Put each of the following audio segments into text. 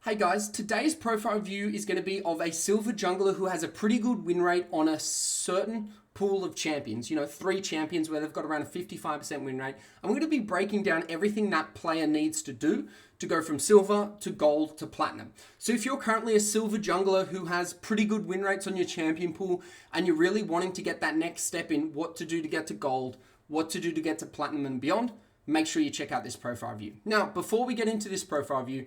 Hey guys, today's profile review is going to be of a silver jungler who has a pretty good win rate on a certain pool of champions. 3 champions where they've got around a 55% win rate. I'm going to be breaking down everything that player needs to do to go from silver to gold to platinum. So if you're currently a silver jungler who has pretty good win rates on your champion pool and you're really wanting to get that next step in what to do to get to gold, what to do to get to platinum and beyond, make sure you check out this profile review. Now, before we get into this profile review,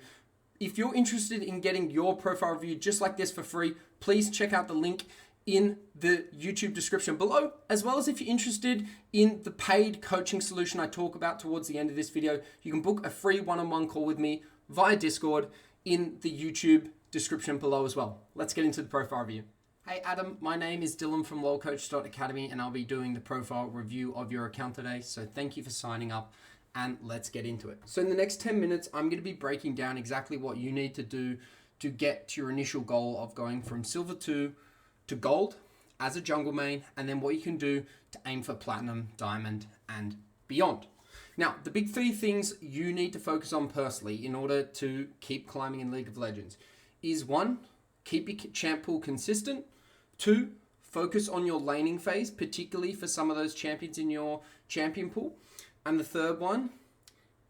if you're interested in getting your profile review just like this for free, please check out the link in the YouTube description below, as well as if you're interested in the paid coaching solution I talk about towards the end of this video, you can book a free one-on-one call with me via Discord in the YouTube description below as well. Let's get into the profile review. Hey Adam, my name is Dylan from lolcoach.academy and I'll be doing the profile review of your account today. So thank you for signing up. And let's get into it. So in the next 10 minutes, I'm going to be breaking down exactly what you need to do to get to your initial goal of going from silver 2 to gold as a jungle main, and then what you can do to aim for platinum, diamond, and beyond. Now, the big 3 things you need to focus on personally in order to keep climbing in League of Legends is 1, keep your champ pool consistent. 2, focus on your laning phase, particularly for some of those champions in your champion pool. And the third one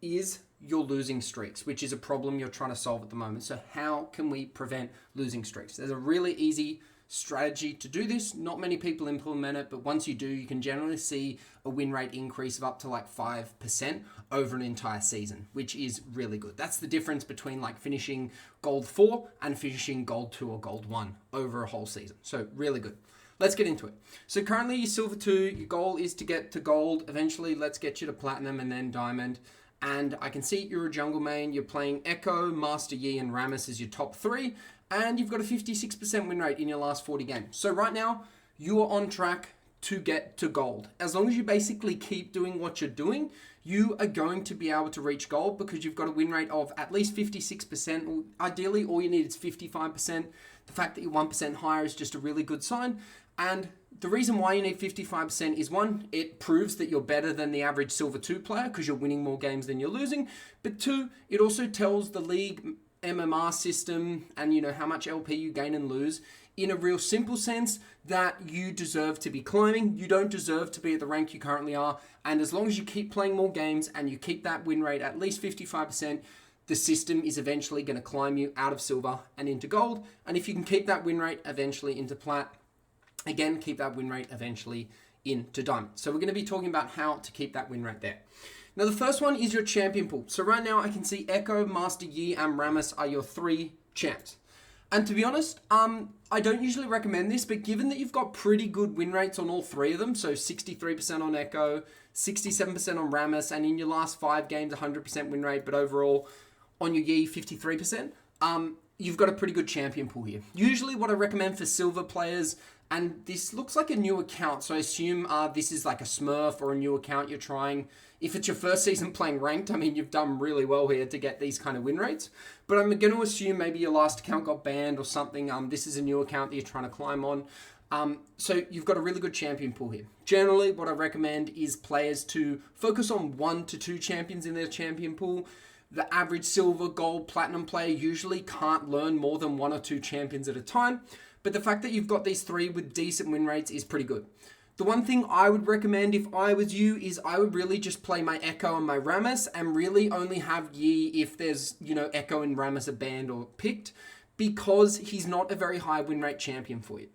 is your losing streaks, which is a problem you're trying to solve at the moment. So how can we prevent losing streaks? There's a really easy strategy to do this. Not many people implement it, but once you do, you can generally see a win rate increase of up to like 5% over an entire season, which is really good. That's the difference between like finishing gold 4 and finishing gold 2 or gold 1 over a whole season. So really good. Let's get into it. So currently you're silver 2, your goal is to get to gold. Eventually, let's get you to platinum and then diamond. And I can see you're a jungle main. You're playing Echo, Master Yi, and Rammus as your top 3. And you've got a 56% win rate in your last 40 games. So right now, you are on track to get to gold. As long as you basically keep doing what you're doing, you are going to be able to reach gold because you've got a win rate of at least 56%. Ideally, all you need is 55%. The fact that you're 1% higher is just a really good sign. And the reason why you need 55% is 1, it proves that you're better than the average silver 2 player because you're winning more games than you're losing. But 2, it also tells the league MMR system and how much LP you gain and lose in a real simple sense that you deserve to be climbing. You don't deserve to be at the rank you currently are. And as long as you keep playing more games and you keep that win rate at least 55%, the system is eventually going to climb you out of silver and into gold. And if you can keep that win rate eventually into plat, again, keep that win rate eventually into diamond. So we're going to be talking about how to keep that win rate there. Now, the first one is your champion pool. So right now I can see Echo, Master Yi, and Rammus are your 3 champs. And to be honest, I don't usually recommend this, but given that you've got pretty good win rates on all 3 of them, so 63% on Echo, 67% on Rammus, and in your last 5 games, 100% win rate, but overall on your Yi, 53%, you've got a pretty good champion pool here. Usually what I recommend for silver players, and this looks like a new account, so I assume this is like a Smurf or a new account you're trying. If it's your first season playing ranked, I mean, you've done really well here to get these kind of win rates. But I'm going to assume maybe your last account got banned or something. This is a new account that you're trying to climb on. So you've got a really good champion pool here. Generally, what I recommend is players to focus on 1 to 2 champions in their champion pool. The average silver, gold, platinum player usually can't learn more than 1 or 2 champions at a time. But the fact that you've got these 3 with decent win rates is pretty good. The one thing I would recommend if I was you is I would really just play my Echo and my Rammus and really only have Yi if there's, Echo and Rammus are banned or picked, because he's not a very high win rate champion for you.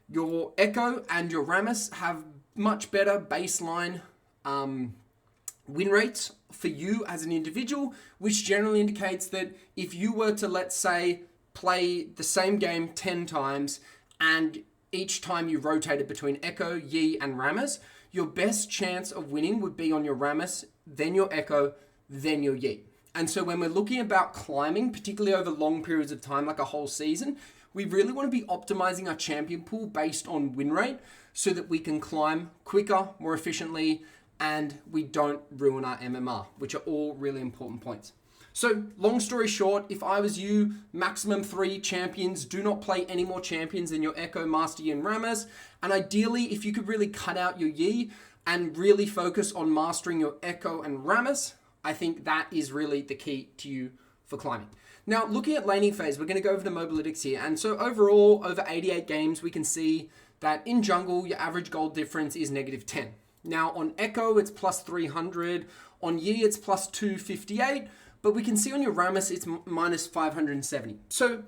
Your Echo and your Rammus have much better baseline win rates for you as an individual, which generally indicates that if you were to, let's say, play the same game 10 times and each time you rotated between Echo, Yi, and Rammus, your best chance of winning would be on your Rammus, then your Echo, then your Yi. And so when we're looking about climbing, particularly over long periods of time, like a whole season, we really want to be optimizing our champion pool based on win rate so that we can climb quicker, more efficiently, and we don't ruin our MMR, which are all really important points. So, long story short, if I was you, maximum 3 champions. Do not play any more champions than your Echo, Master Yi, and Rammus. And ideally, if you could really cut out your Yi and really focus on mastering your Echo and Rammus, I think that is really the key to you for climbing. Now, looking at laning phase, we're going to go over the mobalytics here. And so overall, over 88 games, we can see that in jungle, your average gold difference is -10. Now, on Echo, it's plus 300. On Yi, it's plus 258. But we can see on your Rammus, it's minus 570. So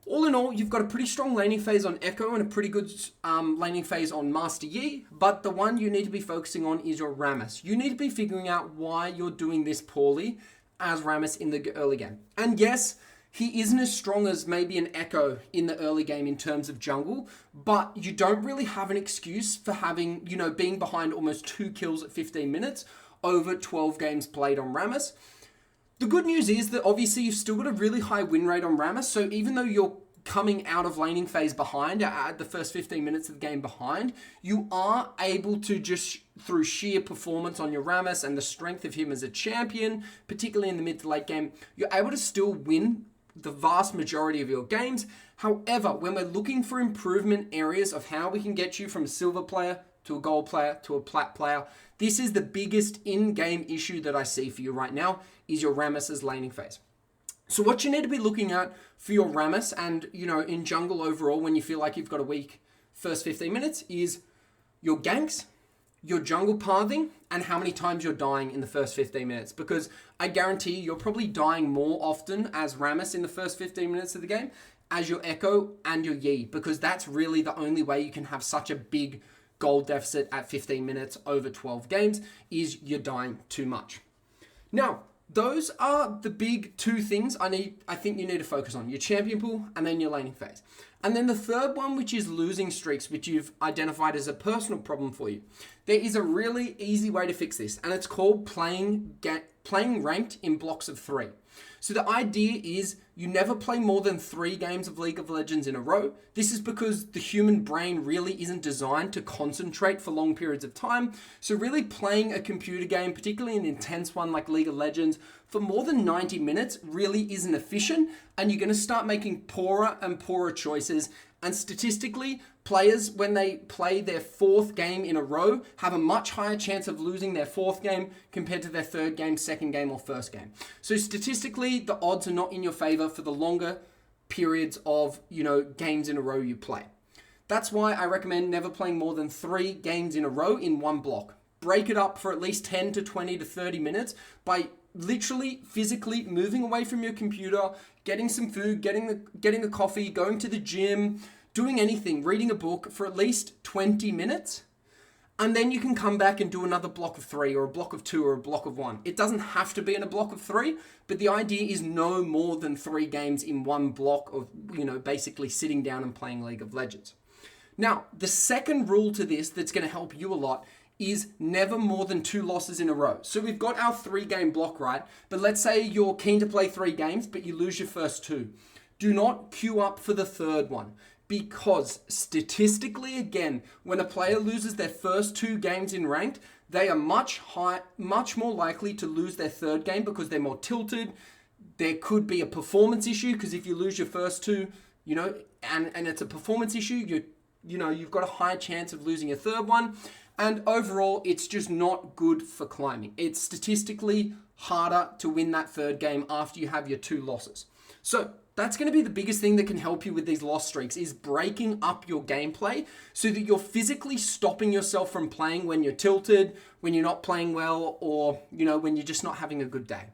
all in all, you've got a pretty strong laning phase on Echo and a pretty good laning phase on Master Yi, but the one you need to be focusing on is your Rammus. You need to be figuring out why you're doing this poorly as Rammus in the early game. And yes, he isn't as strong as maybe an Echo in the early game in terms of jungle, but you don't really have an excuse for having, being behind almost 2 kills at 15 minutes over 12 games played on Rammus. The good news is that obviously you've still got a really high win rate on Rammus, so even though you're coming out of laning phase behind, at the first 15 minutes of the game behind, you are able to just, through sheer performance on your Rammus and the strength of him as a champion, particularly in the mid to late game, you're able to still win the vast majority of your games. However, when we're looking for improvement areas of how we can get you from a silver player to a gold player to a plat player, this is the biggest in-game issue that I see for you right now, is your Rammus's laning phase. So what you need to be looking at for your Rammus and, in jungle overall, when you feel like you've got a weak first 15 minutes, is your ganks, your jungle pathing, and how many times you're dying in the first 15 minutes. Because I guarantee you're probably dying more often as Rammus in the first 15 minutes of the game as your Echo and your Yi, because that's really the only way you can have such a big gold deficit at 15 minutes over 12 games, is you're dying too much. Now, those are the big two things I think you need to focus on: your champion pool and then your laning phase. And then the third one, which is losing streaks, which you've identified as a personal problem for you. There is a really easy way to fix this, and it's called playing ranked in blocks of 3. So the idea is you never play more than 3 games of League of Legends in a row. This is because the human brain really isn't designed to concentrate for long periods of time. So really playing a computer game, particularly an intense one like League of Legends, for more than 90 minutes really isn't efficient, and you're going to start making poorer and poorer choices. And statistically, players, when they play their 4th game in a row, have a much higher chance of losing their 4th game compared to their 3rd game, 2nd game, or 1st game. So statistically, the odds are not in your favor for the longer periods of, games in a row you play. That's why I recommend never playing more than 3 games in a row in one block. Break it up for at least 10 to 20 to 30 minutes by literally physically moving away from your computer, getting some food, getting a coffee, going to the gym, doing anything, reading a book for at least 20 minutes. And then you can come back and do another block of 3 or a block of 2 or a block of 1. It doesn't have to be in a block of 3, but the idea is no more than 3 games in one block of, basically sitting down and playing League of Legends. Now, the second rule to this that's going to help you a lot is never more than 2 losses in a row. So we've got our 3-game block, right? But let's say you're keen to play 3 games, but you lose your first 2. Do not queue up for the 3rd one, because statistically, again, when a player loses their first 2 games in ranked, they are much more likely to lose their 3rd game because they're more tilted. There could be a performance issue, because if you lose your first 2, and it's a performance issue, you've got a higher chance of losing a 3rd one. And overall, it's just not good for climbing. It's statistically harder to win that 3rd game after you have your 2 losses. So that's going to be the biggest thing that can help you with these loss streaks, is breaking up your gameplay so that you're physically stopping yourself from playing when you're tilted, when you're not playing well, or, when you're just not having a good day.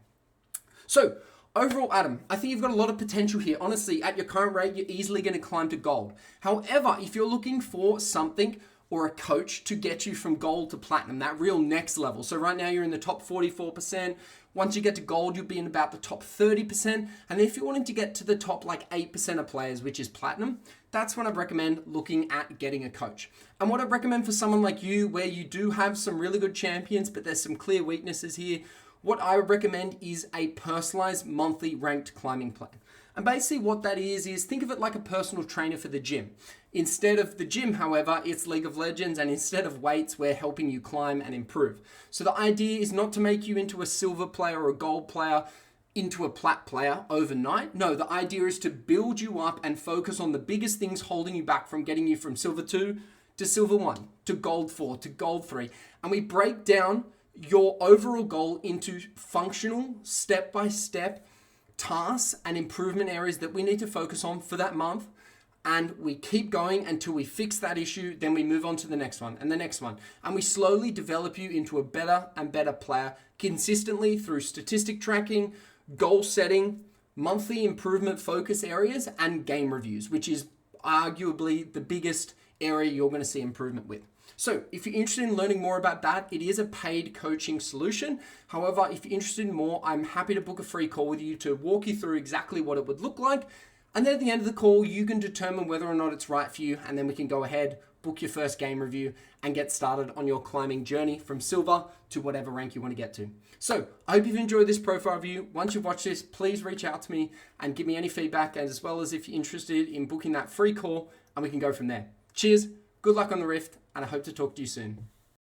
So overall, Adam, I think you've got a lot of potential here. Honestly, at your current rate, you're easily going to climb to gold. However, if you're looking for something or a coach to get you from gold to platinum, that real next level. So right now you're in the top 44%. Once you get to gold, you'll be in about the top 30%. And if you're wanting to get to the top 8% of players, which is platinum, that's when I'd recommend looking at getting a coach. And what I'd recommend for someone like you, where you do have some really good champions, but there's some clear weaknesses here, what I would recommend is a personalized monthly ranked climbing plan. And basically what that is think of it like a personal trainer for the gym. Instead of the gym, however, it's League of Legends, and instead of weights, we're helping you climb and improve. So the idea is not to make you into a silver player or a gold player, into a plat player overnight. No, the idea is to build you up and focus on the biggest things holding you back from getting you from silver 2 to silver 1 to gold 4 to gold 3. And we break down your overall goal into functional, step-by-step tasks and improvement areas that we need to focus on for that month. And we keep going until we fix that issue. Then we move on to the next one and the next one. And we slowly develop you into a better and better player consistently through statistic tracking, goal setting, monthly improvement focus areas, and game reviews, which is arguably the biggest area you're going to see improvement with. So if you're interested in learning more about that, it is a paid coaching solution. However, if you're interested in more, I'm happy to book a free call with you to walk you through exactly what it would look like. And then at the end of the call, you can determine whether or not it's right for you. And then we can go ahead, book your first game review, and get started on your climbing journey from silver to whatever rank you want to get to. So I hope you've enjoyed this profile review. Once you've watched this, please reach out to me and give me any feedback, as well as if you're interested in booking that free call, and we can go from there. Cheers, good luck on the Rift, and I hope to talk to you soon.